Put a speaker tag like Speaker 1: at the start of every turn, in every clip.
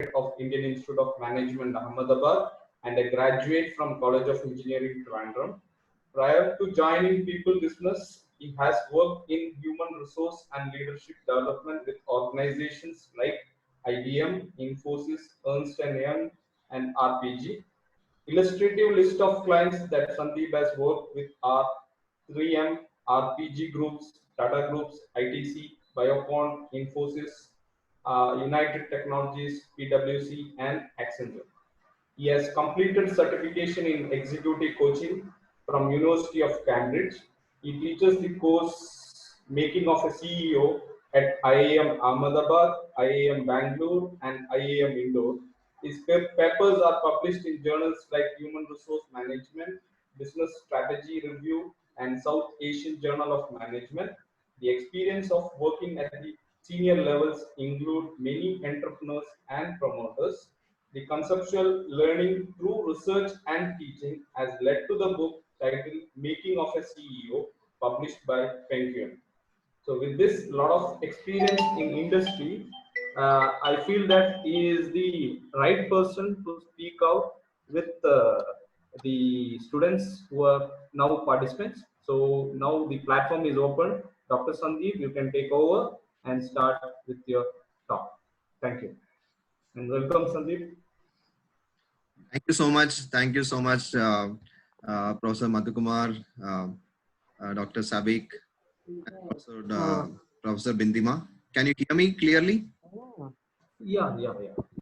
Speaker 1: of Indian Institute of Management, Ahmedabad, and a graduate from College of Engineering, Trivandrum. Prior to joining People Business, he has worked in human resource and leadership development with organizations like IBM, Infosys, Ernst& Young, and RPG. Illustrative list of clients that Sandeep has worked with are 3M, RPG Groups, Tata Groups, ITC, Biocon, Infosys, United Technologies, PwC, and Accenture. He has completed certification in executive coaching from University of Cambridge. He teaches the course Making of a CEO at IIM Ahmedabad, IIM Bangalore, and IIM Indore. His papers are published in journals like Human Resource Management, Business Strategy Review, and South Asian Journal of Management. The experience of working at the senior levels include many entrepreneurs and promoters. The conceptual learning through research and teaching has led to the book titled Making of a CEO, published by Penguin. So, with this lot of experience in industry, I feel that he is the right person to speak out with the students who are now participants. So, now the platform is open. Dr. Sandeep, you can take over and start with your talk. Thank you. And welcome, Sandeep.
Speaker 2: Thank you so much. Thank you so much, Professor Madhukumar, Dr. Sabik, and also Professor Bindima. Can you hear me clearly?
Speaker 1: Yeah.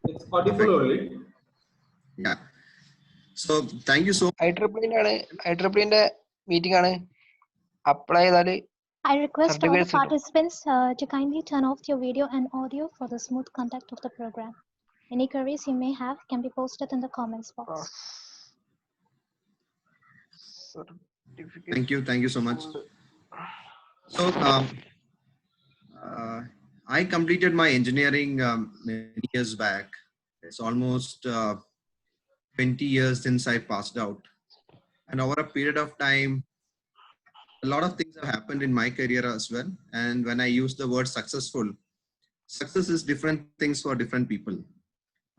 Speaker 1: It's audible only.
Speaker 2: Yeah. So thank you so much.
Speaker 3: IEEE meeting apply that.
Speaker 4: I request all the participants to kindly turn off your video and audio for the smooth conduct of the program. Any queries you may have can be posted in the comments box.
Speaker 2: Thank you so much. So I completed my engineering many years back. It's almost 20 years since I passed out. And over a period of time, a lot of things have happened in my career as well. And when I use the word successful, success is different things for different people.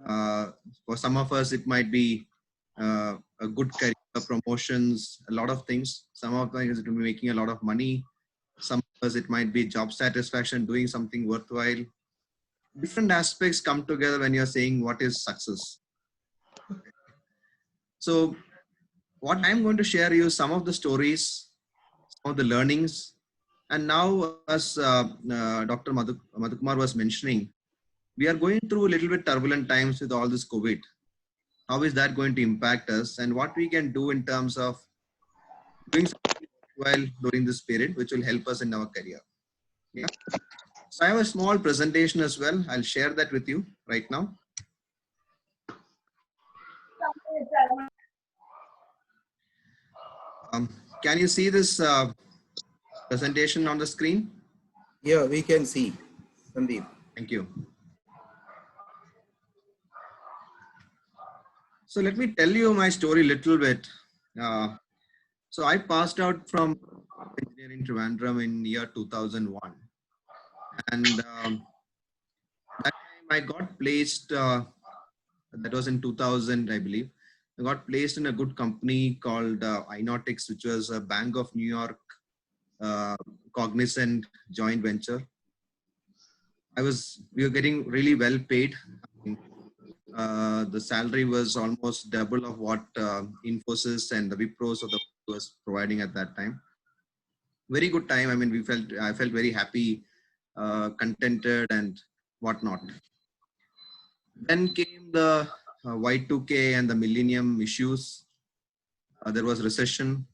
Speaker 2: For some of us, it might be a good career, promotions, a lot of things. Some of us, it will be making a lot of money. Some of us, it might be job satisfaction, doing something worthwhile. Different aspects come together when you're saying what is success. So what I'm going to share you some of the stories, some of the learnings. And now, as Dr. Madhukumar was mentioning, we are going through a little bit turbulent times with all this COVID. How is that going to impact us, and what we can do in terms of doing something well during this period, which will help us in our career. Yeah. So I have a small presentation as well. I'll share that with you right now. Can you see this presentation on the screen?
Speaker 5: Yeah, we can see. Sandeep.
Speaker 2: Thank you. So let me tell you my story a little bit. So I passed out from engineering Trivandrum in year 2001. And that time I got placed, that was in 2000, I believe. I got placed in a good company called Inotics, which was a Bank of New York Cognizant joint venture. We were getting really well paid. The salary was almost double of what Infosys and the Wipros of the was providing at that time. Very good time. I mean, I felt very happy, contented, and whatnot. Then came the Y2K and the millennium issues. There was recession.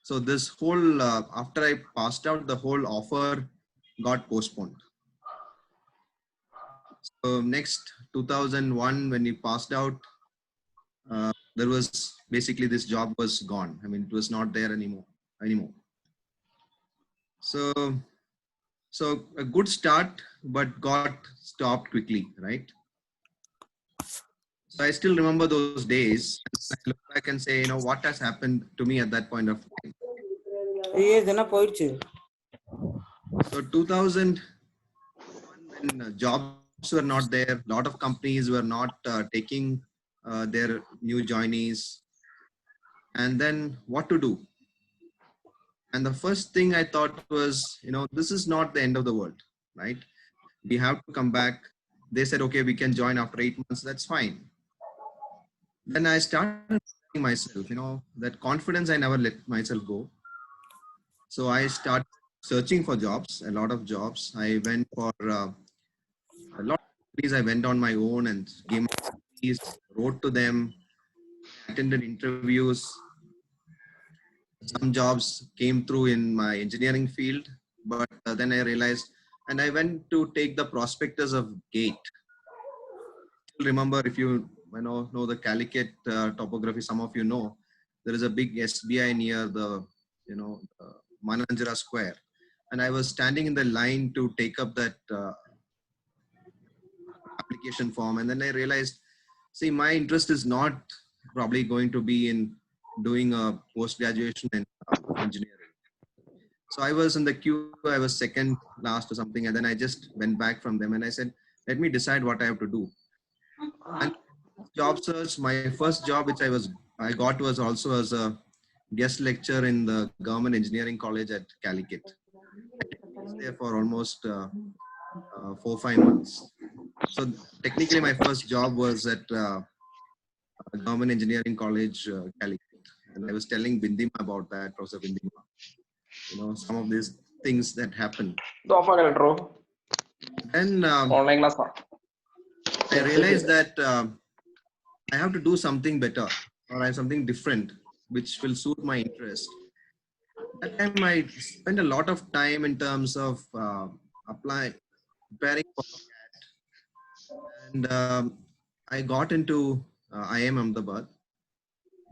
Speaker 2: So this whole, after I passed out, the whole offer got postponed. So next 2001, when we passed out, there was basically this job was gone. I mean, it was not there anymore. So a good start, but got stopped quickly, right? So I still remember those days. I look back and say, you know, what has happened to me at that point of time. So 2001, when jobs jobs were not there. A lot of companies were not taking their new joinees. And then what to do? And the first thing I thought was, this is not the end of the world, right? We have to come back. They said, okay, we can join after 8 months. That's fine. Then I started myself, that confidence, I never let myself go. So I started searching for jobs, a lot of jobs. I went for a lot of companies. I went on my own and gave my CVs, wrote to them, attended interviews. Some jobs came through in my engineering field, but then I realized, and I went to take the prospectus of GATE. Remember, if you know the Calicut topography, some of you know, there is a big SBI near the, Mananjara Square. And I was standing in the line to take up that application form. And then I realized, see, my interest is not probably going to be in doing a post-graduation in engineering. So I was in the queue, I was second last or something. And then I just went back from them and I said, let me decide what I have to do. And job search, my first job which I got was also as a guest lecturer in the Government Engineering College at Calicut. I was there for almost 4-5 months. So technically my first job was at Government Engineering College, Calicut. And I was telling Bindima about that, Professor Bindima, some of these things that happen. Then
Speaker 1: Online class.
Speaker 2: I realized that I have to do something better or I have something different which will suit my interest. At that time, I spent a lot of time in terms of preparing for CAT. And I got into IIM Ahmedabad.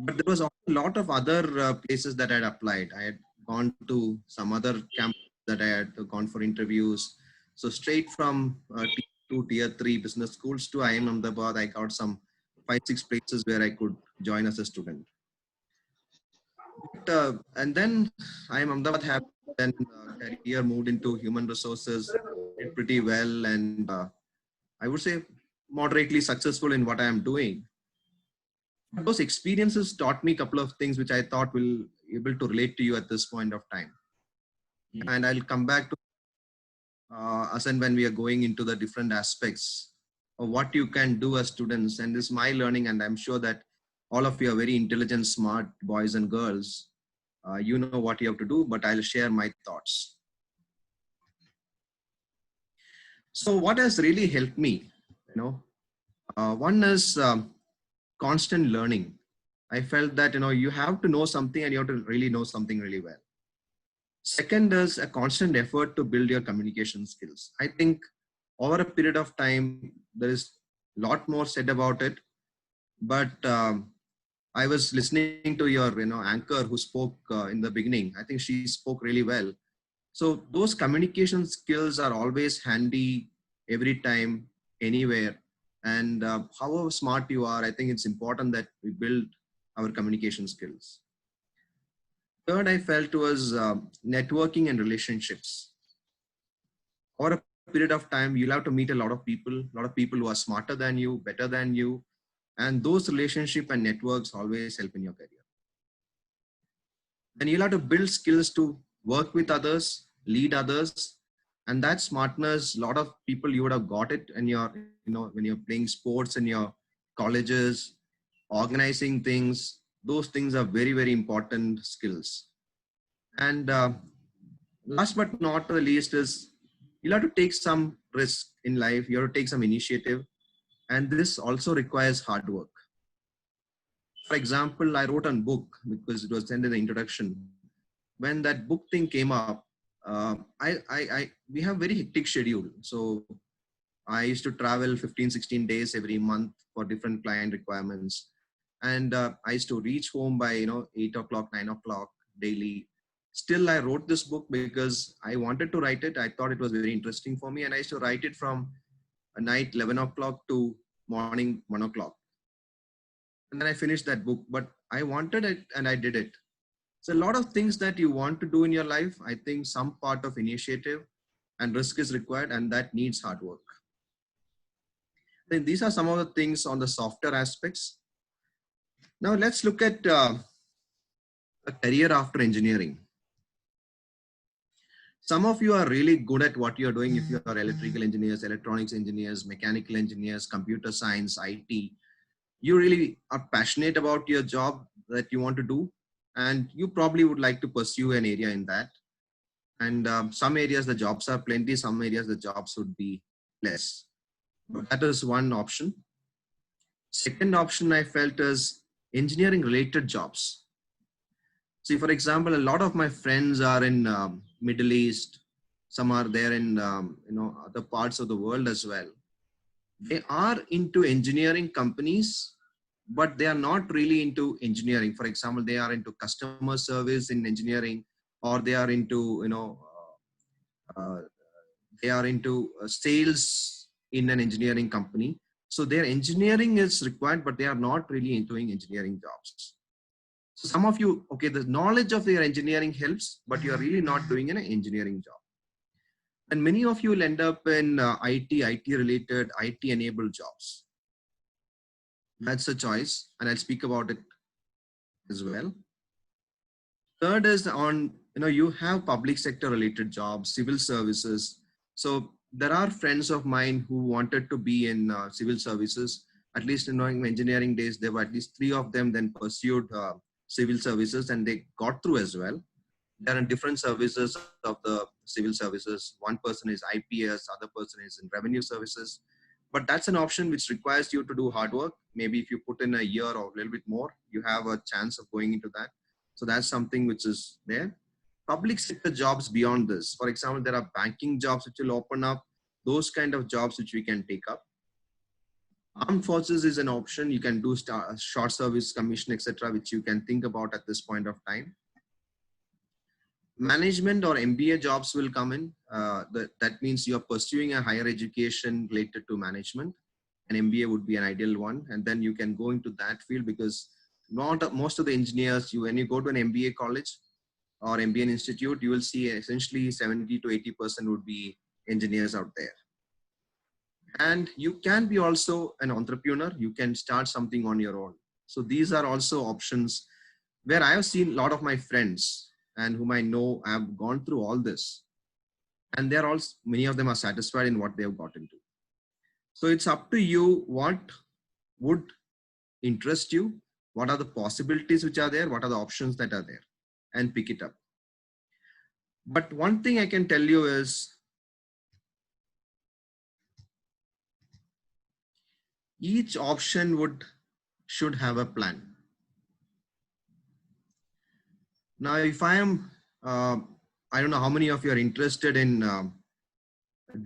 Speaker 2: But there was also a lot of other places that I had applied. I had gone to some other camps that I had gone for interviews. So straight from Tier 2, Tier 3 business schools to IIM Ahmedabad, I got some 5-6 places where I could join as a student. But, and then IIM Ahmedabad had then career moved into human resources, did pretty well, and I would say moderately successful in what I am doing. Those experiences taught me a couple of things which I thought will be able to relate to you at this point of time. And I'll come back to us and when we are going into the different aspects of what you can do as students. And this is my learning, and I'm sure that all of you are very intelligent, smart boys and girls. You know what you have to do, but I'll share my thoughts. So what has really helped me, one is constant learning. I felt that, you have to know something and you have to really know something really well. Second is a constant effort to build your communication skills. I think over a period of time, there is a lot more said about it, but I was listening to your, anchor who spoke in the beginning. I think she spoke really well. So those communication skills are always handy every time, anywhere. And however smart you are, I think it's important that we build our communication skills. Third, I felt was networking and relationships. Over a period of time, you'll have to meet a lot of people who are smarter than you, better than you. And those relationships and networks always help in your career. Then you'll have to build skills to work with others, lead others. And that smartness, a lot of people, you would have got it in your, when you're playing sports in your colleges, organizing things. Those things are very, very important skills. And last but not the least is you'll have to take some risk in life. You have to take some initiative. And this also requires hard work. For example, I wrote a book because it was sent in the introduction. When that book thing came up, we have very hectic schedule. So I used to travel 15-16 days every month for different client requirements. And I used to reach home by 8 o'clock, 9 o'clock daily. Still, I wrote this book because I wanted to write it. I thought it was very interesting for me. And I used to write it from night 11 o'clock to morning 1 o'clock. And then I finished that book. But I wanted it and I did it. So a lot of things that you want to do in your life, I think some part of initiative and risk is required, and that needs hard work. Then these are some of the things on the software aspects. Now let's look at a career after engineering. Some of you are really good at what you're doing. If you are electrical engineers, electronics engineers, mechanical engineers, computer science, IT, you really are passionate about your job that you want to do, and you probably would like to pursue an area in that. And some areas the jobs are plenty, some areas the jobs would be less. But that is one option. Second option I felt is engineering related jobs. See, for example, a lot of my friends are in Middle East. Some are there in other parts of the world as well. They are into engineering companies, but they are not really into engineering. For example, they are into customer service in engineering, or they are into sales in an engineering company. So their engineering is required, but they are not really doing engineering jobs. So some of you, okay, the knowledge of their engineering helps, but you are really not doing an engineering job. And many of you will end up in IT related, IT enabled jobs. That's a choice, and I'll speak about it as well. Third is on, you have public sector related jobs, civil services. So there are friends of mine who wanted to be in civil services. At least in engineering days, there were at least 3 of them then pursued civil services, and they got through as well. There are different services of the civil services. One person is IPS, other person is in revenue services. But that's an option which requires you to do hard work. Maybe if you put in a year or a little bit more, you have a chance of going into that. So that's something which is there. Public sector jobs beyond this. For example, there are banking jobs which will open up. Those kind of jobs which we can take up. Armed forces is an option. You can do short service commission, etc., which you can think about at this point of time. Management or MBA jobs will come in. That means you're pursuing a higher education related to management. An MBA would be an ideal one. And then you can go into that field, because most of the engineers, when you go to an MBA college or MBA institute, you will see essentially 70 to 80% would be engineers out there. And you can be also an entrepreneur. You can start something on your own. So these are also options where I have seen a lot of my friends and whom I know have gone through all this. And they're also, many of them are satisfied in what they've got into. So it's up to you what would interest you, what are the possibilities which are there, what are the options that are there, and pick it up. But one thing I can tell you is, each option should have a plan. Now, if I am, I don't know how many of you are interested in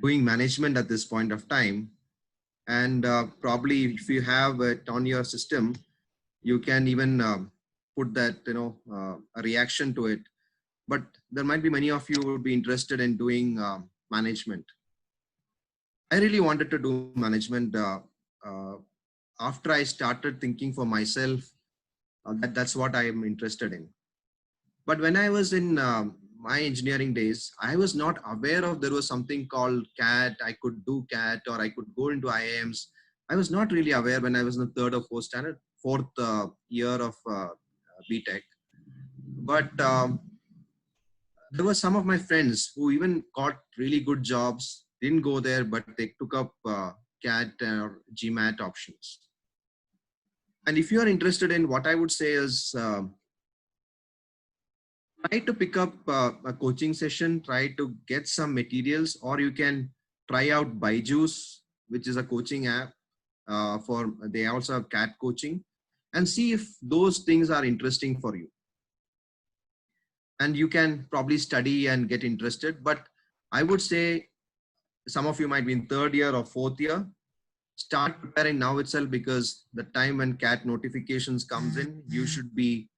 Speaker 2: doing management at this point of time. And probably if you have it on your system, you can even put that, a reaction to it. But there might be many of you who would be interested in doing management. I really wanted to do management after I started thinking for myself. That's what I am interested in. But when I was in my engineering days, I was not aware of there was something called CAT. I could do CAT, or I could go into IIMs. I was not really aware when I was in the third or fourth year of BTech. But there were some of my friends who even got really good jobs, didn't go there, but they took up CAT or GMAT options. And if you are interested in, what I would say is, try to pick up a coaching session, try to get some materials, or you can try out Byju's, which is a coaching app. They also have CAT coaching, and see if those things are interesting for you. And you can probably study and get interested. But I would say some of you might be in third year or fourth year. Start preparing now itself, because the time when CAT notifications comes in, you should be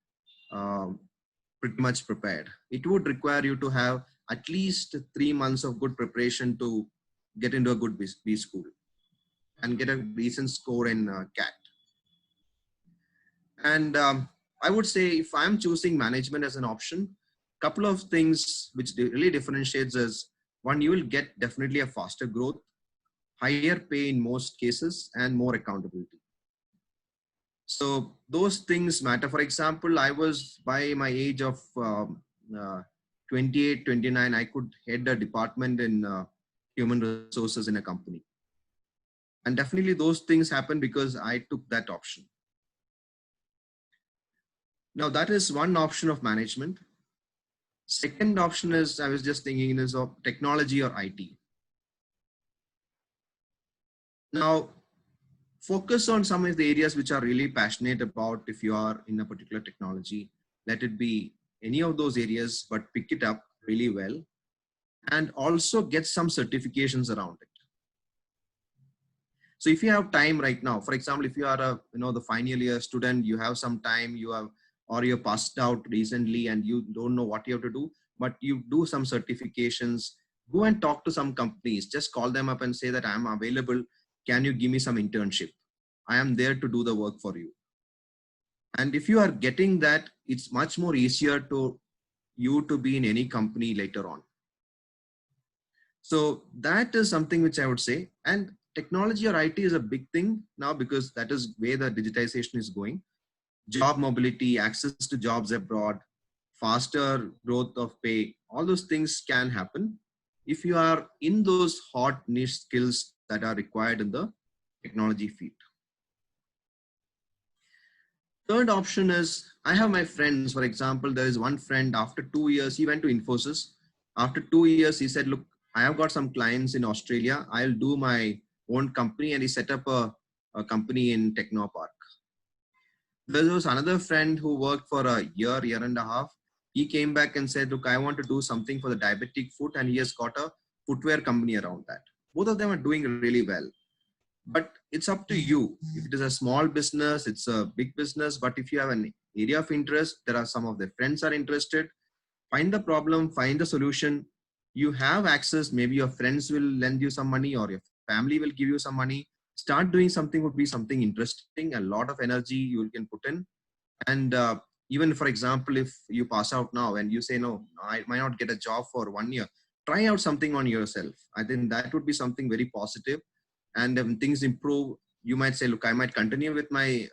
Speaker 2: pretty much prepared. It would require you to have at least 3 months of good preparation to get into a good B school and get a decent score in CAT. And I would say, if I'm choosing management as an option, couple of things which really differentiates is, one, you will get definitely a faster growth, higher pay in most cases, and more accountability. So those things matter. For example, I was by my age of 28, 29, I could head a department in human resources in a company. And definitely those things happen because I took that option. Now that is one option of management. Second option is, I was just thinking, is of technology or IT. Now, focus on some of the areas which are really passionate about. If you are in a particular technology, let it be any of those areas, but pick it up really well and also get some certifications around it. So if you have time right now, for example, if you are a, the final year student, you have some time, or you're passed out recently and you don't know what you have to do, but you do some certifications, go and talk to some companies, just call them up and say that I'm available. Can you give me some internship? I am there to do the work for you. And if you are getting that, it's much more easier to you to be in any company later on. So that is something which I would say. And technology or IT is a big thing now because that is where the digitization is going. Job mobility, access to jobs abroad, faster growth of pay, all those things can happen if you are in those hot niche skills that are required in the technology field. Third option is, I have my friends. For example, there is one friend, after 2 years, he went to Infosys. After 2 years, he said, look, I have got some clients in Australia. I'll do my own company. And he set up a company in Technopark. There was another friend who worked for a year and a half. He came back and said, look, I want to do something for the diabetic foot. And he has got a footwear company around that. Both of them are doing really well. But it's up to you. If it is a small business, it's a big business. But if you have an area of interest, there are some of their friends are interested, find the problem, find the solution. You have access. Maybe your friends will lend you some money or your family will give you some money. Start doing something would be something interesting. A lot of energy you can put in. And even for example, if you pass out now and you say, no, I might not get a job for 1 year, try out something on yourself. I think that would be something very positive. And when things improve, you might say, look, I might continue with my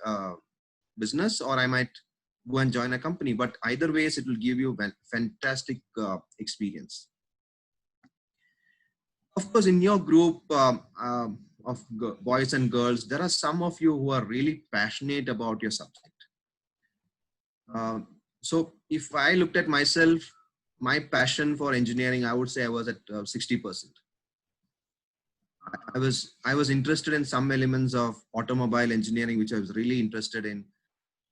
Speaker 2: business or I might go and join a company. But either ways, it will give you a fantastic experience. Of course, in your group of boys and girls, there are some of you who are really passionate about your subject. So if I looked at myself, my passion for engineering, I would say I was at 60%. I was interested in some elements of automobile engineering, which I was really interested in.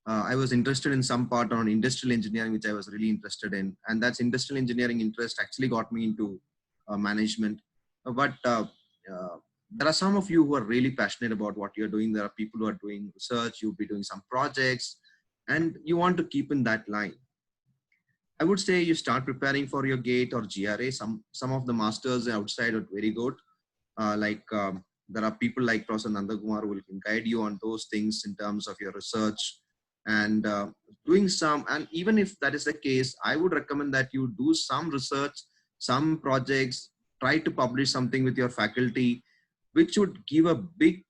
Speaker 2: I was interested in some part on industrial engineering, which I was really interested in. And that's industrial engineering interest actually got me into management. But there are some of you who are really passionate about what you're doing. There are people who are doing research, you'll be doing some projects, and you want to keep in that line. I would say you start preparing for your GATE or GRA. Some of the masters outside are very good. There are people like Professor Nandakumar who will guide you on those things in terms of your research and doing some. And even if that is the case, I would recommend that you do some research, some projects, try to publish something with your faculty, which would give a big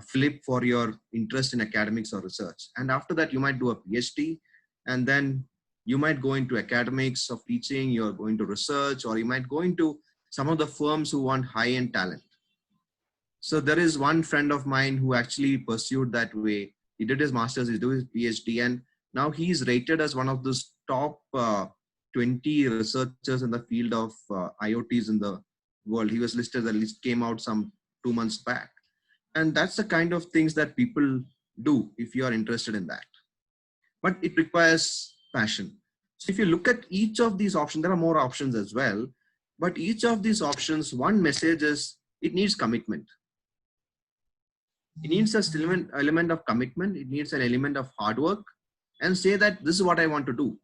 Speaker 2: flip for your interest in academics or research. And after that, you might do a PhD, and then you might go into academics of teaching, you're going to research, or you might go into some of the firms who want high-end talent. So there is one friend of mine who actually pursued that way. He did his master's, he did his PhD, and now he's rated as one of the top 20 researchers in the field of IoTs in the world. He was listed, the list came out some 2 months back. And that's the kind of things that people do if you are interested in that. But it requires passion. So if you look at each of these options, there are more options as well. But each of these options, one message is it needs commitment. It needs an element of commitment. It needs an element of hard work, and say that this is what I want to do.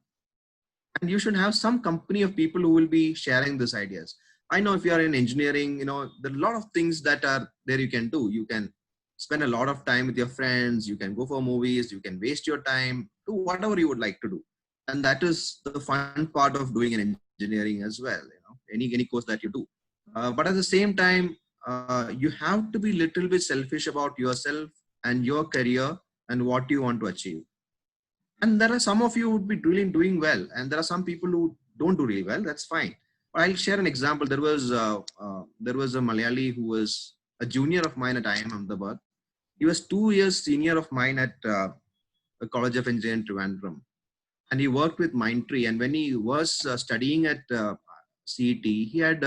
Speaker 2: And you should have some company of people who will be sharing these ideas. I know if you are in engineering, there are a lot of things that are there you can do. You can spend a lot of time with your friends. You can go for movies. You can waste your time, do whatever you would like to do. And that is the fun part of doing an engineering as well. Any course that you do. But at the same time, you have to be little bit selfish about yourself and your career and what you want to achieve. And there are some of you who would be really doing well, and there are some people who don't do really well. That's fine. But I'll share an example. There was a Malayali who was a junior of mine at IIM Ahmedabad. He was 2 years senior of mine at the College of Engineering Trivandrum, and he worked with Mindtree. And when he was studying at CET, he had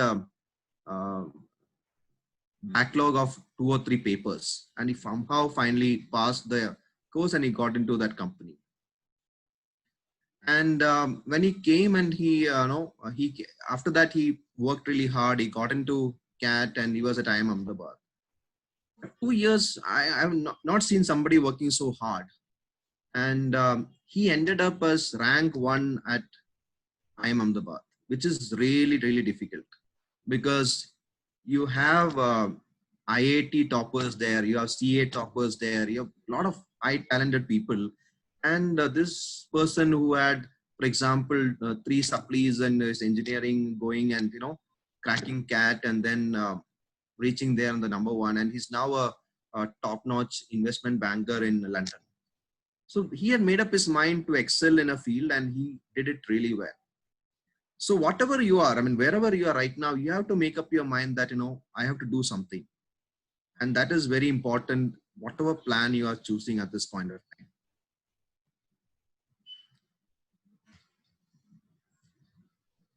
Speaker 2: backlog of 2 or 3 papers, and he somehow finally passed the course and he got into that company. And when he came and he after that he worked really hard. He got into CAT and he was at IIM Ahmedabad. 2 years, I have not seen somebody working so hard. And he ended up as rank 1 at IIM Ahmedabad, which is really, really difficult because you have IIT toppers there, you have CA toppers there, you have a lot of high talented people. And this person who had, for example, 3 supplies and his engineering going and, cracking CAT and then reaching there on the number 1. And he's now a top-notch investment banker in London. So he had made up his mind to excel in a field and he did it really well. So whatever you are, wherever you are right now, you have to make up your mind that, I have to do something. And that is very important, whatever plan you are choosing at this point of time.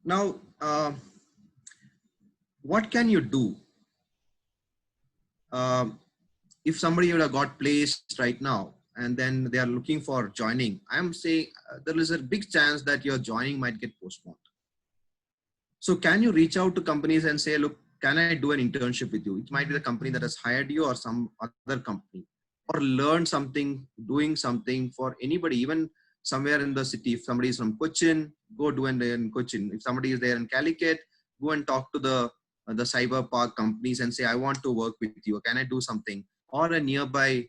Speaker 2: Now, what can you do? If somebody would have got placed right now and then they are looking for joining, I'm saying there is a big chance that your joining might get postponed. So can you reach out to companies and say, look, can I do an internship with you? It might be the company that has hired you or some other company, or learn something, doing something for anybody, even somewhere in the city. If somebody is from Cochin, go do it in Cochin. If somebody is there in Calicut, go and talk to the cyber park companies and say, I want to work with you. Can I do something? Or a nearby,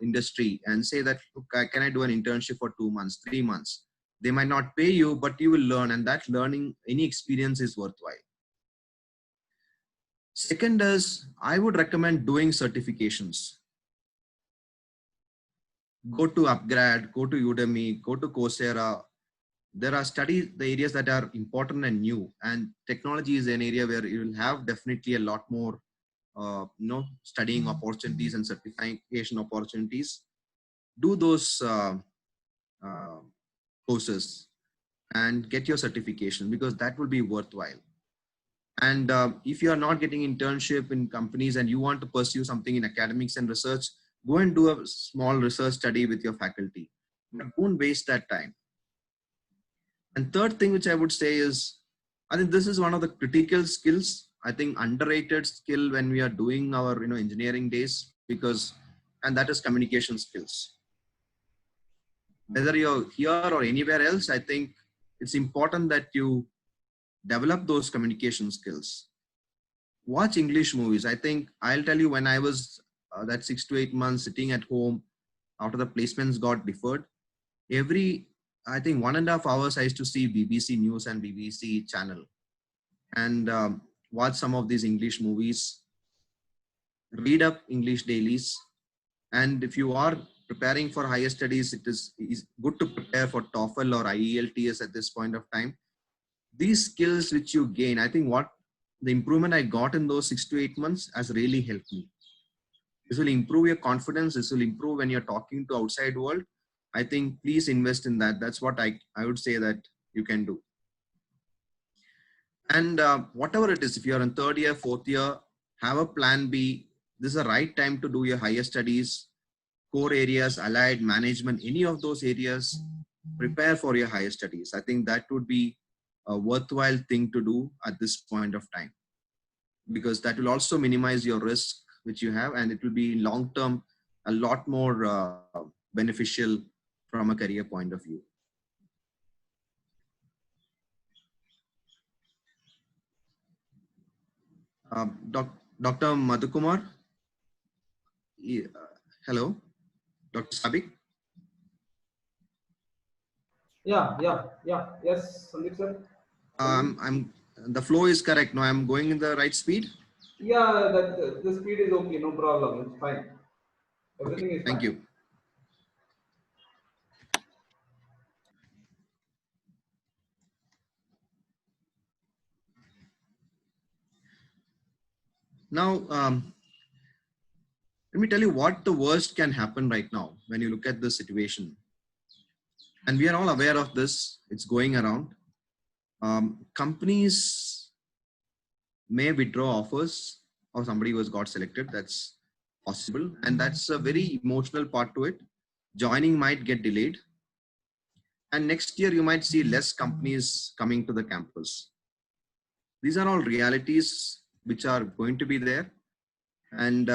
Speaker 2: industry, and say that, look, can I do an internship for 2 months, 3 months? They might not pay you, but you will learn, and that learning, any experience is worthwhile. Second is, I would recommend doing certifications. Go to Upgrad, go to Udemy, go to Coursera. There are studies, the areas that are important and new, and technology is an area where you will have definitely a lot more, studying opportunities and certification opportunities. Do those courses and get your certification, because that will be worthwhile. And if you are not getting internship in companies and you want to pursue something in academics and research, go and do a small research study with your faculty. But don't waste that time. And third thing which I would say is, I think this is one of the critical skills, I think underrated skill when we are doing our engineering days, and that is communication skills. Whether you're here or anywhere else, I think it's important that you develop those communication skills. Watch English movies. I think I'll tell you, when I was that 6 to 8 months sitting at home after the placements got deferred, I think 1.5 hours I used to see BBC News and BBC Channel and watch some of these English movies, read up English dailies. And if you are preparing for higher studies, it is good to prepare for TOEFL or IELTS at this point of time. These skills which you gain, I think what the improvement I got in those 6 to 8 months has really helped me. This will improve your confidence. This will improve when you're talking to outside world. I think please invest in that. That's what I would say that you can do. And whatever it is, if you're in 3rd year, 4th year, have a plan B. This is the right time to do your higher studies, core areas, allied management, any of those areas. Prepare for your higher studies. I think that would be a worthwhile thing to do at this point of time, because that will also minimize your risk which you have, and it will be long term a lot more beneficial from a career point of view. Dr. Madhukumar, hello, Dr. Sabik.
Speaker 1: Yes, Sandeep sir.
Speaker 2: The flow is correct. No, I'm going in the right speed.
Speaker 1: Yeah, that the speed is okay, no problem. It's fine. Everything is
Speaker 2: Thank
Speaker 1: fine.
Speaker 2: you. Now, let me tell you what the worst can happen right now when you look at the situation. And we are all aware of this. It's going around. Companies may withdraw offers of somebody who has got selected. That's possible. And that's a very emotional part to it. Joining might get delayed. And next year, you might see less companies coming to the campus. These are all realities which are going to be there. And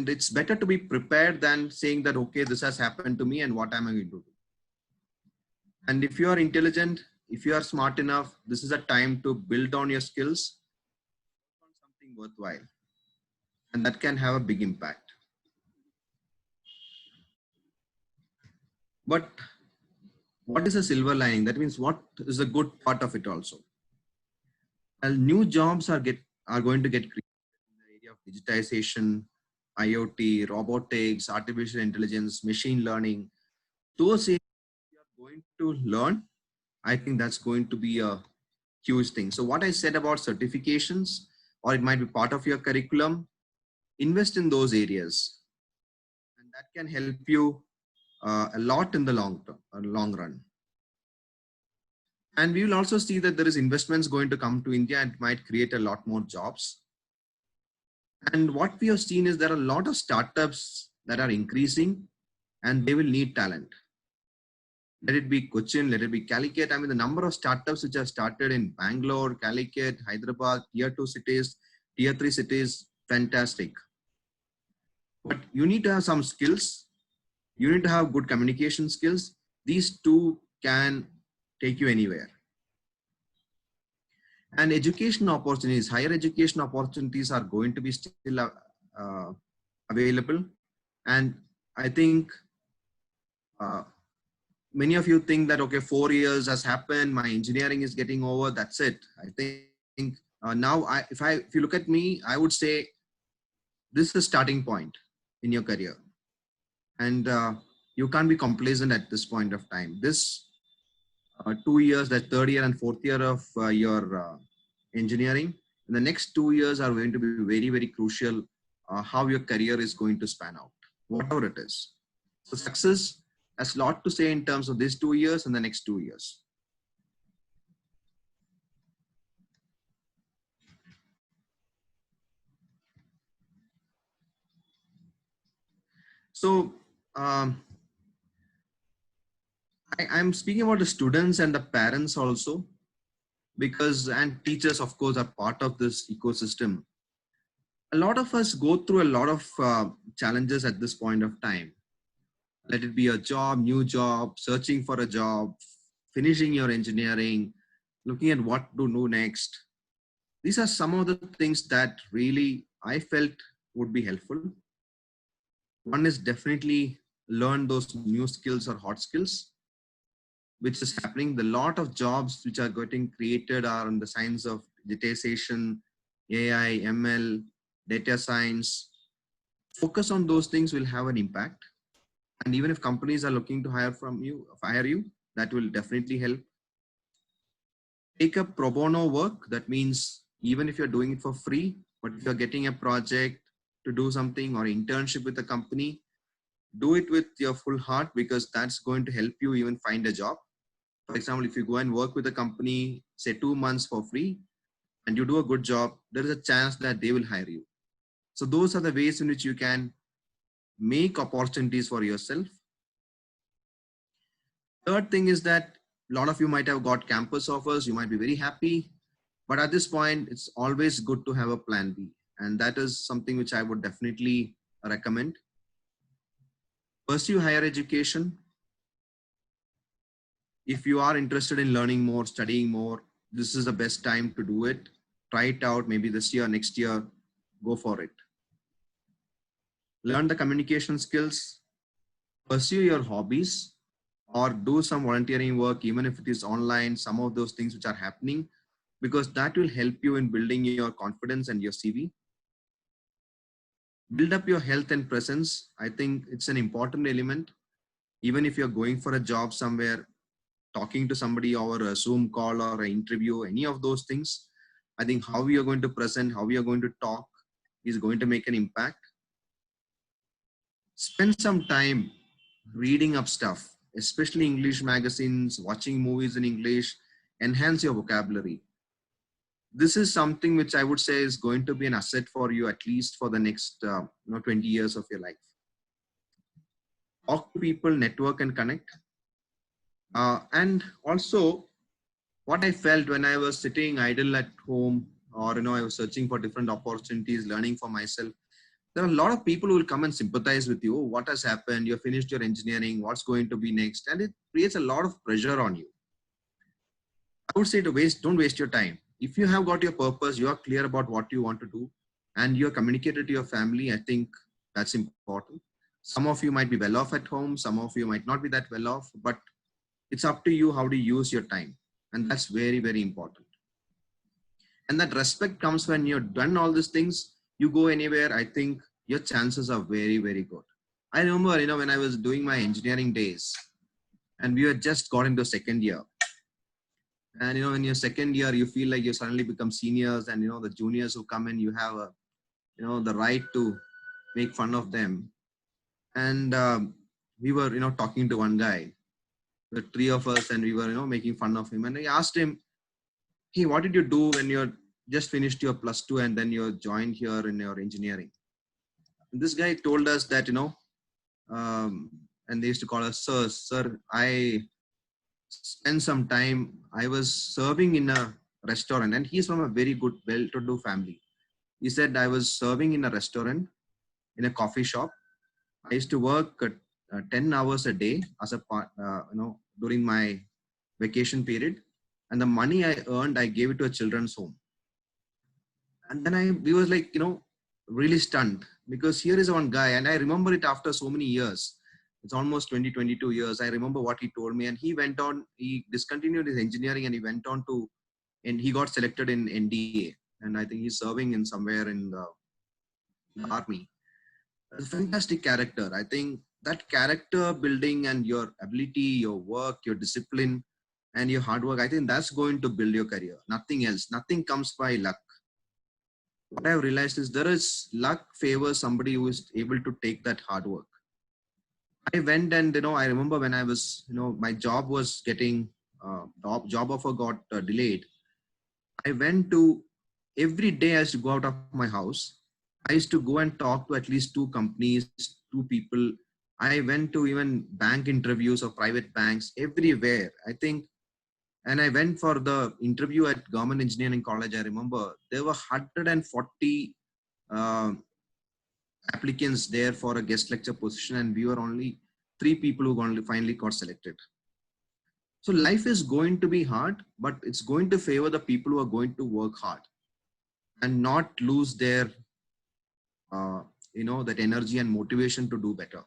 Speaker 2: it's better to be prepared than saying that, okay, this has happened to me and what am I going to do? And if you are intelligent, if you are smart enough, this is a time to build on your skills on something worthwhile. And that can have a big impact. But what is a silver lining? That means what is a good part of it also? Well, new jobs are going to get created in the area of digitization, IoT, robotics, artificial intelligence, machine learning. Those areas you are going to learn, I think that's going to be a huge thing. So what I said about certifications, or it might be part of your curriculum, invest in those areas. And that can help you a lot in the long run. And we will also see that there is investments going to come to India and might create a lot more jobs. And what we have seen is there are a lot of startups that are increasing and they will need talent. Let it be Cochin, let it be Calicut. I mean, the number of startups which have started in Bangalore, Calicut, Hyderabad, tier 2 cities, tier 3 cities, fantastic. But you need to have some skills. You need to have good communication skills. These two can take you anywhere. And education opportunities, higher education opportunities are going to be still available. And I think many of you think that, okay, 4 years has happened, my engineering is getting over, that's it. I think now if you look at me, I would say this is a starting point in your career. And you can't be complacent at this point of time. This 2 years, that third year and fourth year of your engineering, in the next 2 years are going to be very, very crucial how your career is going to span out, whatever it is. So success has a lot to say in terms of these 2 years and the next 2 years. So I'm speaking about the students and the parents also, because, and teachers of course are part of this ecosystem. A lot of us go through a lot of challenges at this point of time. Let it be a job, new job, searching for a job, finishing your engineering, looking at what to do next. These are some of the things that really I felt would be helpful. One is definitely learn those new skills or hot skills, which is happening. The lot of jobs which are getting created are in the science of digitization, AI, ML, data science. Focus on those things will have an impact. And even if companies are looking to hire you, that will definitely help. Take up pro bono work. That means even if you're doing it for free, but if you're getting a project to do something or internship with a company, do it with your full heart, because that's going to help you even find a job. For example, if you go and work with a company, say 2 months for free, and you do a good job, there is a chance that they will hire you. So those are the ways in which you can make opportunities for yourself. Third thing is that a lot of you might have got campus offers. You might be very happy, but at this point, it's always good to have a plan B. And that is something which I would definitely recommend. Pursue higher education. If you are interested in learning more, studying more, this is the best time to do it. Try it out, maybe this year, next year, go for it. Learn the communication skills, pursue your hobbies, or do some volunteering work, even if it is online, some of those things which are happening. because that will help you in building your confidence and your CV. Build up your health and presence. I think it's an important element. Even if you're going for a job somewhere, talking to somebody over a Zoom call or an interview, any of those things, I think how you're going to present, how you're going to talk is going to make an impact. Spend some time reading up stuff, especially English magazines, watching movies in English, enhance your vocabulary. This is something which I would say is going to be an asset for you at least for the next 20 years of your life. Talk to people, network and connect. And also what I felt when I was sitting idle at home, or I was searching for different opportunities, learning for myself, there are a lot of people who will come and sympathize with you. What has happened? You finished your engineering. What's going to be next? And it creates a lot of pressure on you. I would say don't waste your time. If you have got your purpose, you are clear about what you want to do, and you're communicated to your family, I think that's important. Some of you might be well off at home. Some of you might not be that well off, but it's up to you how to use your time. And that's very, very important. And that respect comes when you've done all these things. You go anywhere, I think your chances are very, very good. I remember, when I was doing my engineering days and we had just got into second year. And, in your second year, you feel like you suddenly become seniors, and, the juniors who come in, you have the right to make fun of them. And we were, talking to one guy, the three of us, and we were, making fun of him. And I asked him, hey, what did you do when you're just finished your +2 and then you joined here in your engineering? And this guy told us that, and they used to call us sir, I spent some time, I was serving in a restaurant, and he's from a very good, well-to-do family. He said, I was serving in a restaurant, in a coffee shop. I used to work 10 hours a day as a part, during my vacation period. And the money I earned, I gave it to a children's home. And then we was like, really stunned, because here is one guy, and I remember it after so many years. It's almost 22 years. I remember what he told me, and he discontinued his engineering, and he went on and he got selected in NDA. And I think he's serving in somewhere in the army. It's a fantastic character. I think that character building and your ability, your work, your discipline, and your hard work, I think that's going to build your career. Nothing else. Nothing comes by luck. What I've realized is there is luck favors somebody who is able to take that hard work. I went and, I remember when I was, my job was getting, job offer got delayed. I went to, every day I used to go out of my house. I used to go and talk to at least 2 companies, 2 people. I went to even bank interviews of private banks everywhere. I think, and I went for the interview at Government Engineering College. I remember there were 140 applicants there for a guest lecture position, and we were only 3 people who finally got selected. So life is going to be hard, but it's going to favor the people who are going to work hard and not lose their, that energy and motivation to do better.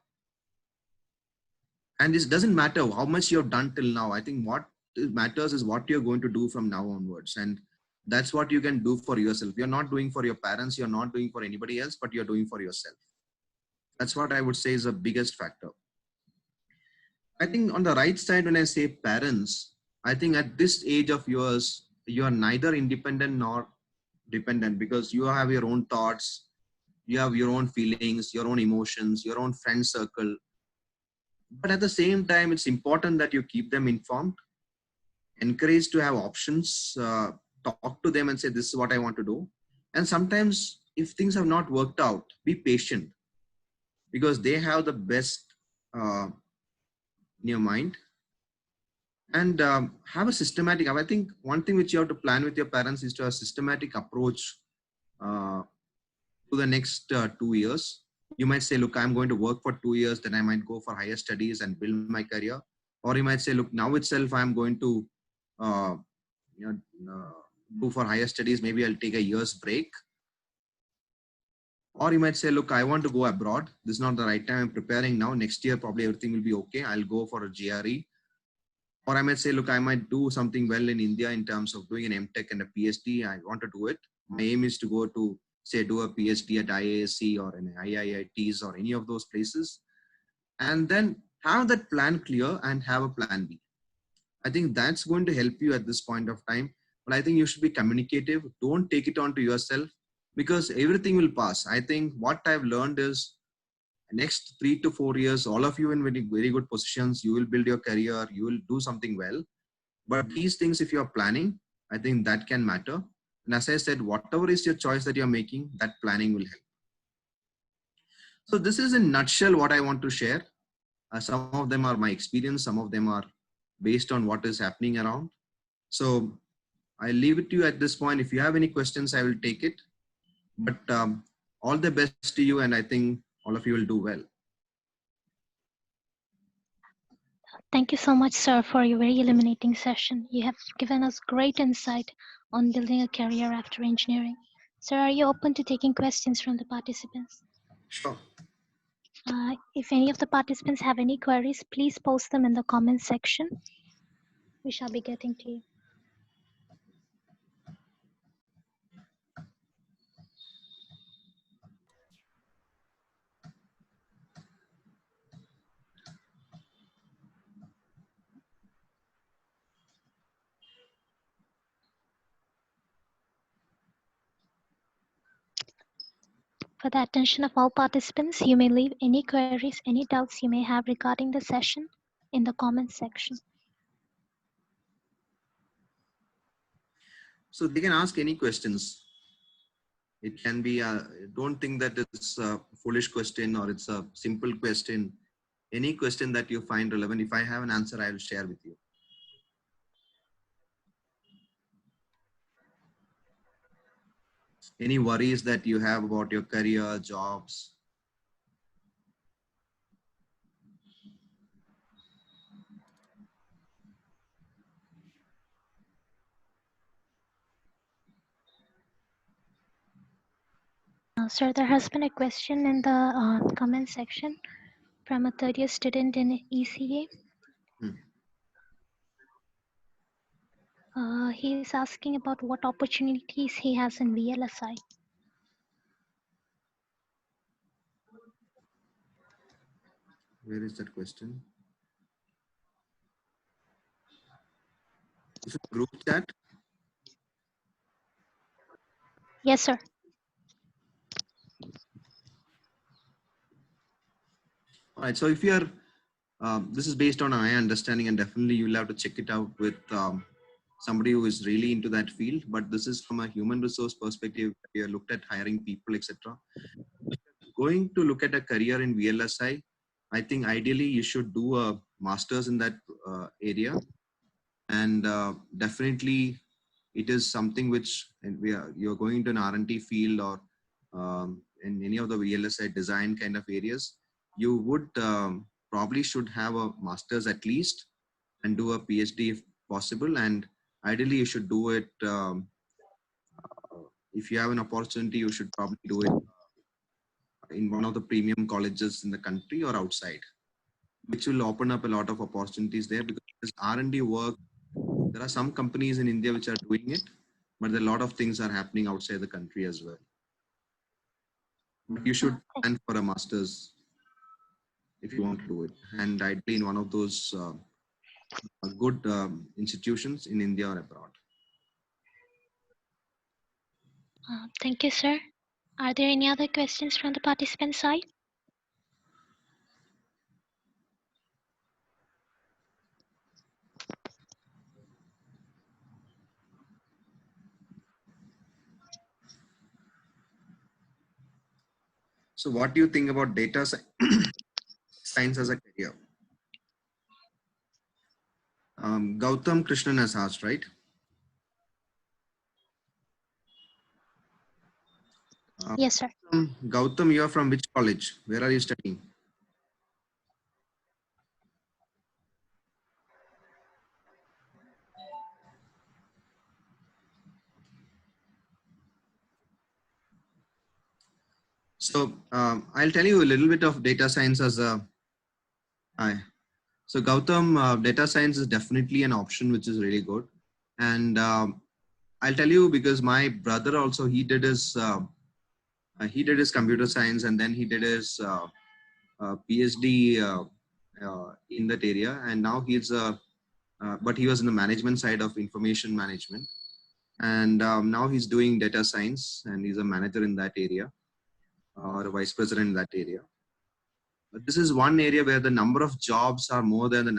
Speaker 2: And this doesn't matter how much you've done till now. I think what matters is what you're going to do from now onwards. And that's what you can do for yourself. You're not doing for your parents. You're not doing for anybody else, but you're doing for yourself. That's what I would say is the biggest factor. I think on the right side, when I say parents, I think at this age of yours, you are neither independent nor dependent, because you have your own thoughts, you have your own feelings, your own emotions, your own friend circle. But at the same time, it's important that you keep them informed, encourage to have options, talk to them and say, this is what I want to do. And sometimes if things have not worked out, be patient, because they have the best in your mind. And have a systematic, I think one thing which you have to plan with your parents is to have a systematic approach to the next 2 years. You might say, look, I'm going to work for 2 years, then I might go for higher studies and build my career. Or you might say, look, now itself, I'm going to go for higher studies. Maybe I'll take a year's break. Or you might say, look, I want to go abroad. This is not the right time. I'm preparing now. Next year, probably everything will be okay. I'll go for a GRE. or I might say, look, I might do something well in India in terms of doing an MTech and a PhD. I want to do it. My aim is to go to, say, do a PhD at IISc or in IITs or any of those places, and then have that plan clear and have a plan B. I think that's going to help you at this point of time. But I think you should be communicative. Don't take it on to yourself, because everything will pass. I think what I've learned is next 3 to 4 years, all of you in very, very good positions, you will build your career, you will do something well. But these things, if you're planning, I think that can matter. And as I said, whatever is your choice that you're making, that planning will help. So this is in nutshell what I want to share. Some of them are my experience. Some of them are based on what is happening around. So I leave it to you at this point. If you have any questions, I will take it. But all the best to you, and I think all of you will do well.
Speaker 4: Thank you so much, sir, for your very illuminating session. You have given us great insight on building a career after engineering. Sir, are you open to taking questions from the participants?
Speaker 2: Sure.
Speaker 4: If any of the participants have any queries, please post them in the comment section. We shall be getting to you. For the attention of all participants, you may leave any queries, any doubts you may have regarding the session in the comment section.
Speaker 2: So they can ask any questions. It can be, don't think that it's a foolish question or it's a simple question. Any question that you find relevant, if I have an answer, I will share with you. Any worries that you have about your career, jobs?
Speaker 4: Sir, there has been a question in the comment section from a third-year student in ECA. He is asking about what opportunities he has in VLSI.
Speaker 2: Where is that question? Is it group chat?
Speaker 4: Yes, sir.
Speaker 2: All right. So if you are, this is based on my understanding, and definitely you'll have to check it out with somebody who is really into that field. But this is from a human resource perspective. We have looked at hiring people, etc. Going to look at a career in VLSI, I think ideally you should do a master's in that area, and definitely it is something which, and you're going to an R&D field or in any of the VLSI design kind of areas, you would probably should have a master's at least and do a PhD if possible. And ideally you should do it, if you have an opportunity, you should probably do it in one of the premium colleges in the country or outside, which will open up a lot of opportunities there, because this R&D work, there are some companies in India which are doing it, but a lot of things are happening outside the country as well. But you should plan for a master's if you want to do it, and ideally in one of those good institutions in India or abroad.
Speaker 4: Thank you, sir. Are there any other questions from the participant side?
Speaker 2: So what do you think about data science as a career? Gautam Krishnan has asked, right?
Speaker 4: Yes, sir.
Speaker 2: Gautam, you are from which college? Where are you studying? So I'll tell you a little bit of data science as a, So Gautam, data science is definitely an option, which is really good. And I'll tell you, because my brother also, he did his computer science, and then he did his PhD in that area. And now but he was in the management side of information management. And now he's doing data science, and he's a manager in that area, or a vice president in that area. But this is one area where the number of jobs are more than the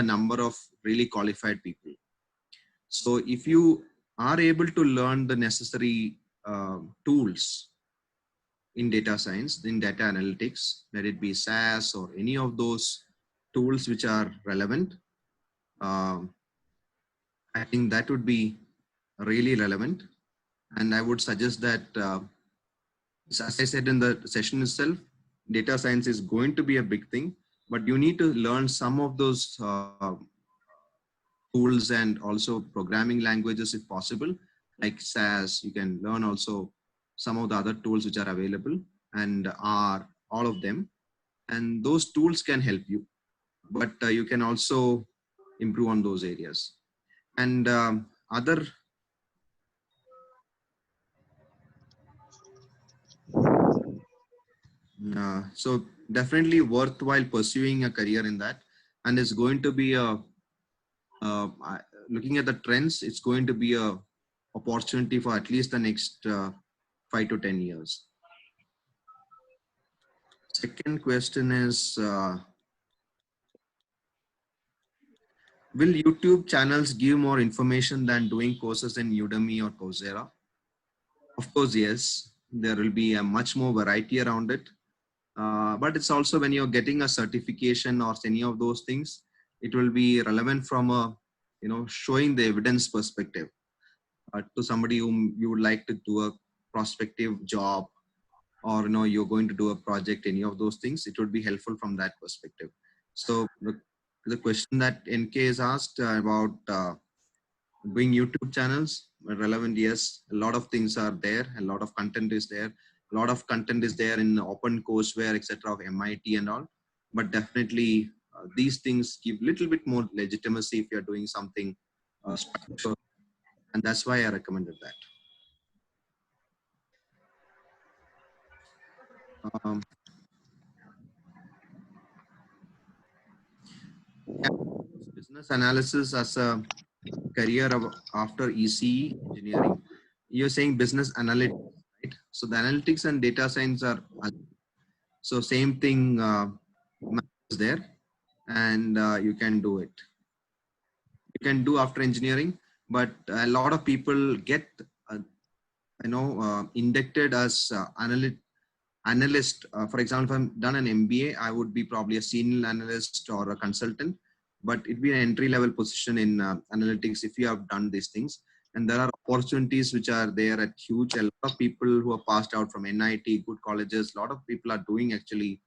Speaker 2: number of really qualified people. So if you are able to learn the necessary tools in data science, in data analytics, let it be SAS or any of those tools which are relevant, I think that would be really relevant. And I would suggest that, as I said in the session itself, data science is going to be a big thing, but you need to learn some of those tools and also programming languages if possible, like SAS. You can learn also some of the other tools which are available, and are all of them. And those tools can help you, but you can also improve on those areas. And so definitely worthwhile pursuing a career in that. And it's going to be looking at the trends, it's going to be a opportunity for at least the next 5 to 10 years. Second question is, will YouTube channels give more information than doing courses in Udemy or Coursera? Of course, yes. There will be a much more variety around it. But it's also, when you're getting a certification or any of those things, it will be relevant from a, showing the evidence perspective to somebody whom you would like to do a prospective job, or you're going to do a project, any of those things. It would be helpful from that perspective. So the question that NK is asked about doing YouTube channels, relevant, yes. A lot of things are there, a lot of content is there. A lot of content is there in OpenCourseware, etc., of MIT and all. But definitely these things give little bit more legitimacy if you're doing something structured. And that's why I recommended that. Business analysis as a career after ECE engineering. You're saying business analytics, right? So the analytics and data science are, so same thing is there, and you can do it. You can do after engineering, but a lot of people get inducted as analyst. For example, if I've done an MBA, I would be probably a senior analyst or a consultant, but it'd be an entry level position in analytics if you have done these things. And there are opportunities which are there at huge. A lot of people who are passed out from NIT, good colleges, a lot of people are doing actually,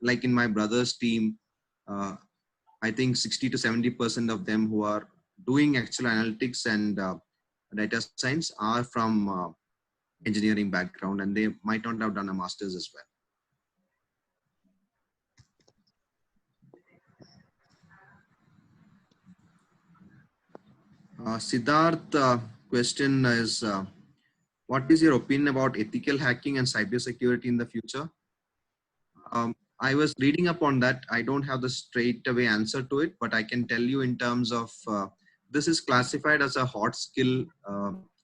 Speaker 2: like in my brother's team, I think 60 to 70% of them who are doing actual analytics and data science are from engineering background, and they might not have done a master's as well. Siddharth, question is, what is your opinion about ethical hacking and cybersecurity in the future? I was reading up on that. I don't have the straight away answer to it, but I can tell you in terms of this is classified as a hot skill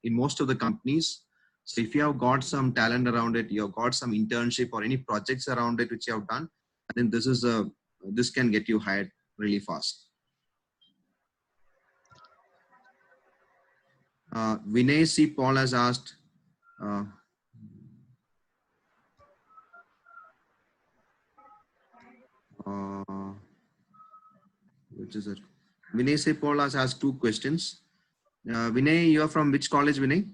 Speaker 2: in most of the companies. So if you have got some talent around it, you've got some internship or any projects around it which you have done, I think this can get you hired really fast. Vinay C. Paul has asked, which is it? Vinay C. Paul has asked 2 questions. Vinay, you are from which college, Vinay?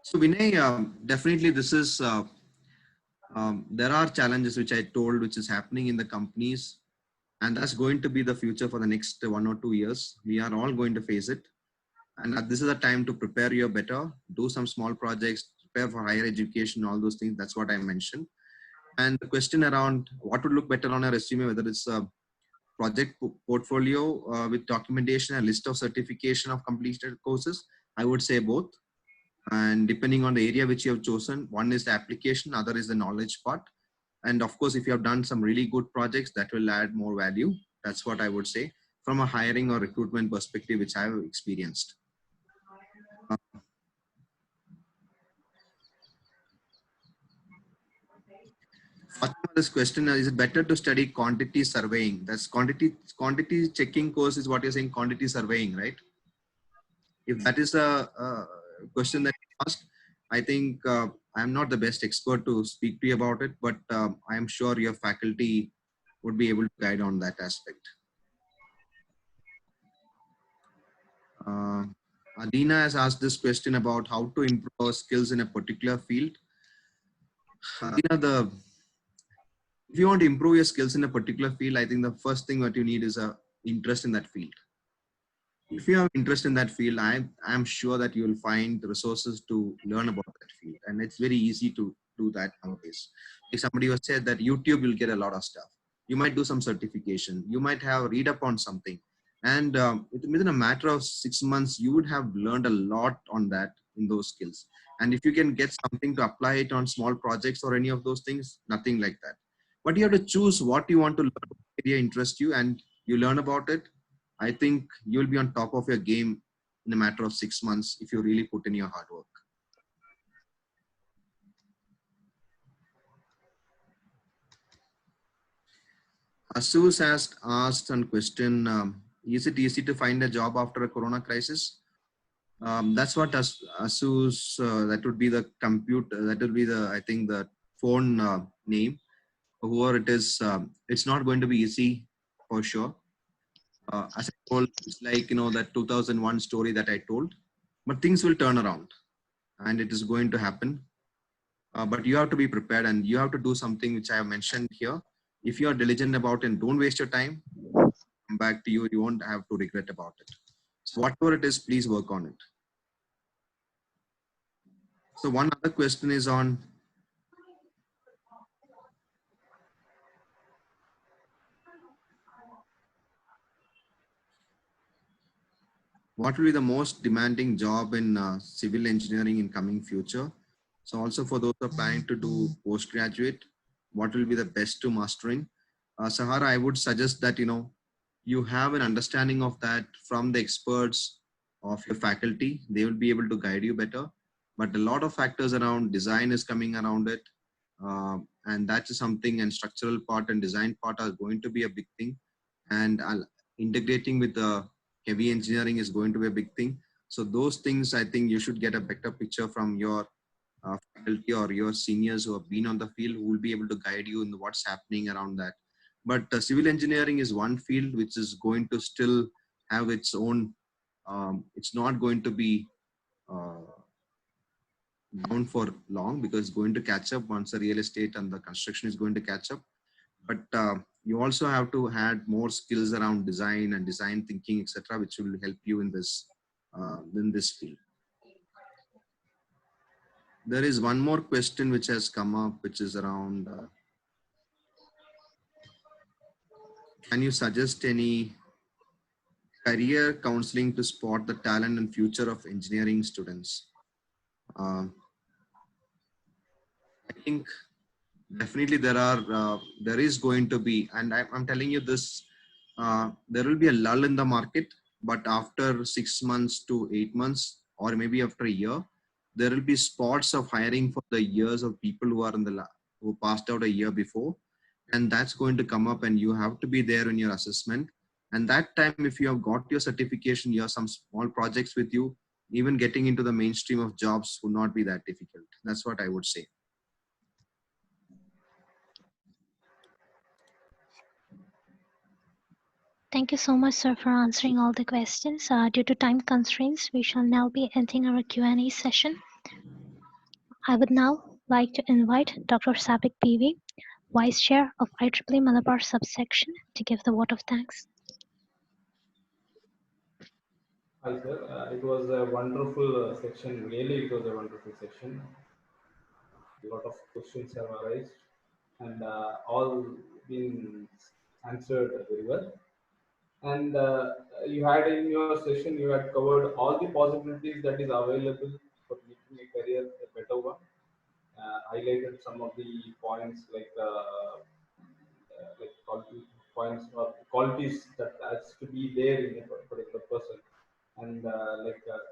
Speaker 2: So Vinay, definitely this is, there are challenges which I told, which is happening in the companies. And that's going to be the future for the next 1 or 2 years. We are all going to face it. And this is the time to prepare you better, do some small projects, prepare for higher education, all those things. That's what I mentioned. And the question around what would look better on a resume, whether it's a project portfolio with documentation, a list of certification of completed courses, I would say both. And depending on the area which you have chosen, one is the application, other is the knowledge part. And of course, if you have done some really good projects, that will add more value. That's what I would say from a hiring or recruitment perspective, which I have experienced. This question is it better to study quantity surveying? That's quantity checking course is what you're saying, quantity surveying, right? If that is a question that you asked, I think I'm not the best expert to speak to you about it, but I'm sure your faculty would be able to guide on that aspect. Adina has asked this question about how to improve our skills in a particular field. Adina, if you want to improve your skills in a particular field, I think the first thing that you need is a interest in that field. If you have interest in that field, I'm sure that you will find the resources to learn about that field. And it's very easy to do that nowadays. If somebody was said that YouTube will get a lot of stuff. You might do some certification. You might have read up on something. And within a matter of 6 months, you would have learned a lot on that in those skills. And if you can get something to apply it on small projects or any of those things, nothing like that. But you have to choose what you want to learn, what area interests you, and you learn about it. I think you'll be on top of your game in a matter of 6 months if you really put in your hard work. Asus has asked a question, is it easy to find a job after a corona crisis? That's what Asus, that would be the computer, that will be the, I think the phone name. Whoever it is, it's not going to be easy for sure. As I told, it's like, that 2001 story that I told, but things will turn around and it is going to happen. But you have to be prepared and you have to do something which I have mentioned here. If you are diligent about it and don't waste your time, come back to you, you won't have to regret about it. So whatever it is, please work on it. So one other question is on what will be the most demanding job in civil engineering in coming future? So also for those who are planning to do postgraduate, what will be the best to mastering? Sahara, I would suggest that, you have an understanding of that from the experts of your faculty. They will be able to guide you better. But a lot of factors around design is coming around it. And that is something, and structural part and design part are going to be a big thing. And integrating with the heavy engineering is going to be a big thing. So those things, I think you should get a better picture from your faculty or your seniors who have been on the field, who will be able to guide you in what's happening around that. But civil engineering is one field which is going to still have its own, it's not going to be down for long, because it's going to catch up once the real estate and the construction is going to catch up. But you also have to add more skills around design and design thinking, etc., which will help you in this field. There is one more question which has come up, which is around, can you suggest any career counseling to spot the talent and future of engineering students? I think definitely there is going to be, and I'm telling you this, there will be a lull in the market, but after 6 months to 8 months, or maybe after a year, there will be spots of hiring for the years of people who are who passed out a year before, and that's going to come up, and you have to be there in your assessment. And that time, if you have got your certification, you have some small projects with you, even getting into the mainstream of jobs would not be that difficult. That's what I would say.
Speaker 4: Thank you so much, sir, for answering all the questions. Due to time constraints, we shall now be ending our Q&A session. I would now like to invite Dr. Sapik PV Vice Chair of IEEE Malabar subsection, to give the vote of thanks.
Speaker 1: Hi, sir. It was a wonderful section. Really, it was a wonderful section. A lot of questions have arisen and all been answered very well. And you had in your session, you had covered all the possibilities that is available for making a career a better one. Highlighted some of the points like quality points or qualities that has to be there in a particular person, and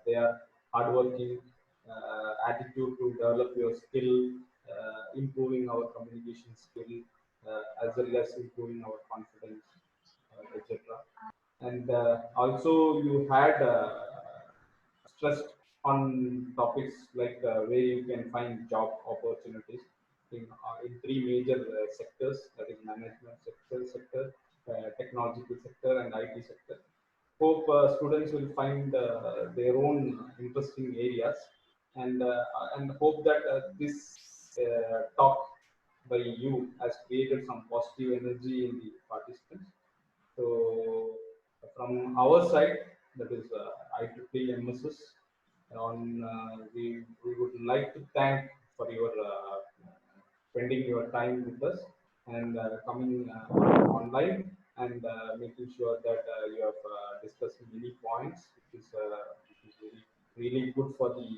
Speaker 1: they are hardworking, attitude to develop your skill, improving our communication skill, as well as improving our confidence, etc. And also you had stressed on topics like where you can find job opportunities in three major sectors, that is management sector, technological sector, and IT sector. Hope students will find their own interesting areas, and hope that this talk by you has created some positive energy in the participants. So from our side, that is IEEE MSS, we would like to thank for your spending your time with us and coming online and making sure that you have discussed many points, which is really good for the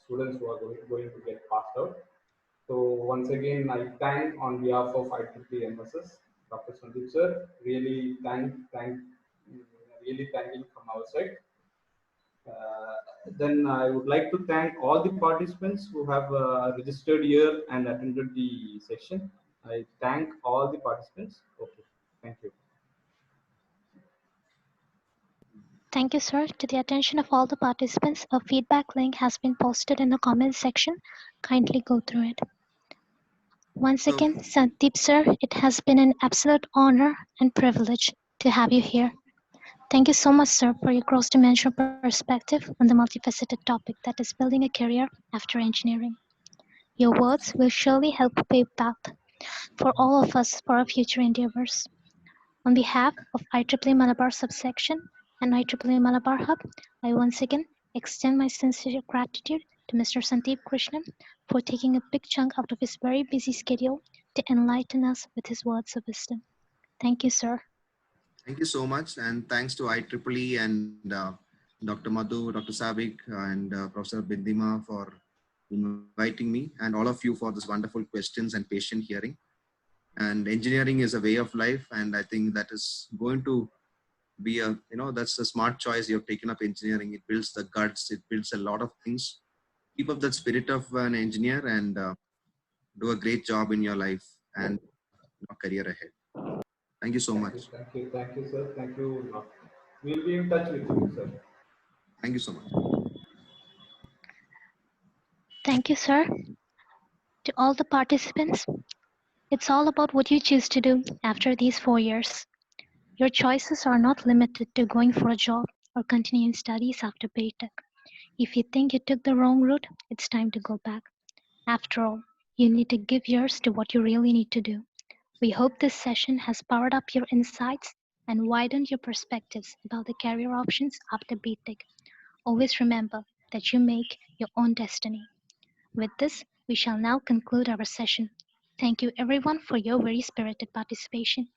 Speaker 1: students who are going to get passed out. So once again, I thank on behalf of IEEE MSS, Dr. Sandeep sir. Really thanking from our side. Then I would like to thank all the participants who have registered here and attended the session. I thank all the participants. Okay, thank you.
Speaker 4: Thank you, sir. To the attention of all the participants, a feedback link has been posted in the comment section. Kindly go through it. Once
Speaker 2: So,
Speaker 4: again, Sandeep sir, it has been an absolute honor and privilege to have you here. Thank you so much, sir, for your cross-dimensional perspective on the multifaceted topic that is building a career after engineering. Your words will surely help pave path for all of us for our future endeavors. On behalf of IEEE Malabar subsection and IEEE Malabar Hub, I once again extend my sincere gratitude to Mr. Sandeep Krishnan for taking a big chunk out of his very busy schedule to enlighten us with his words of wisdom. Thank you, sir.
Speaker 2: thank you so much, and thanks to IEEE and Dr. Madhu, Dr. Sabik, and Professor Bindima for inviting me, and all of you for this wonderful questions and patient hearing. And engineering is a way of life, and I think that is going to be that's a smart choice. You have taken up engineering. It builds the guts. It builds a lot of things. Keep up that spirit of an engineer and do a great job in your life and career ahead. Thank you so much.
Speaker 1: Thank you, sir. Thank you. We'll be in touch with you, sir.
Speaker 2: Thank you so much.
Speaker 4: Thank you, sir. To all the participants, it's all about what you choose to do after these 4 years. Your choices are not limited to going for a job or continuing studies after BTech. If you think you took the wrong route, it's time to go back. After all, you need to give yours to what you really need to do. We hope this session has powered up your insights and widened your perspectives about the career options after BTech. Always remember that you make your own destiny. With this, we shall now conclude our session. Thank you everyone for your very spirited participation.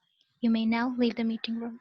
Speaker 4: You may now leave the meeting room.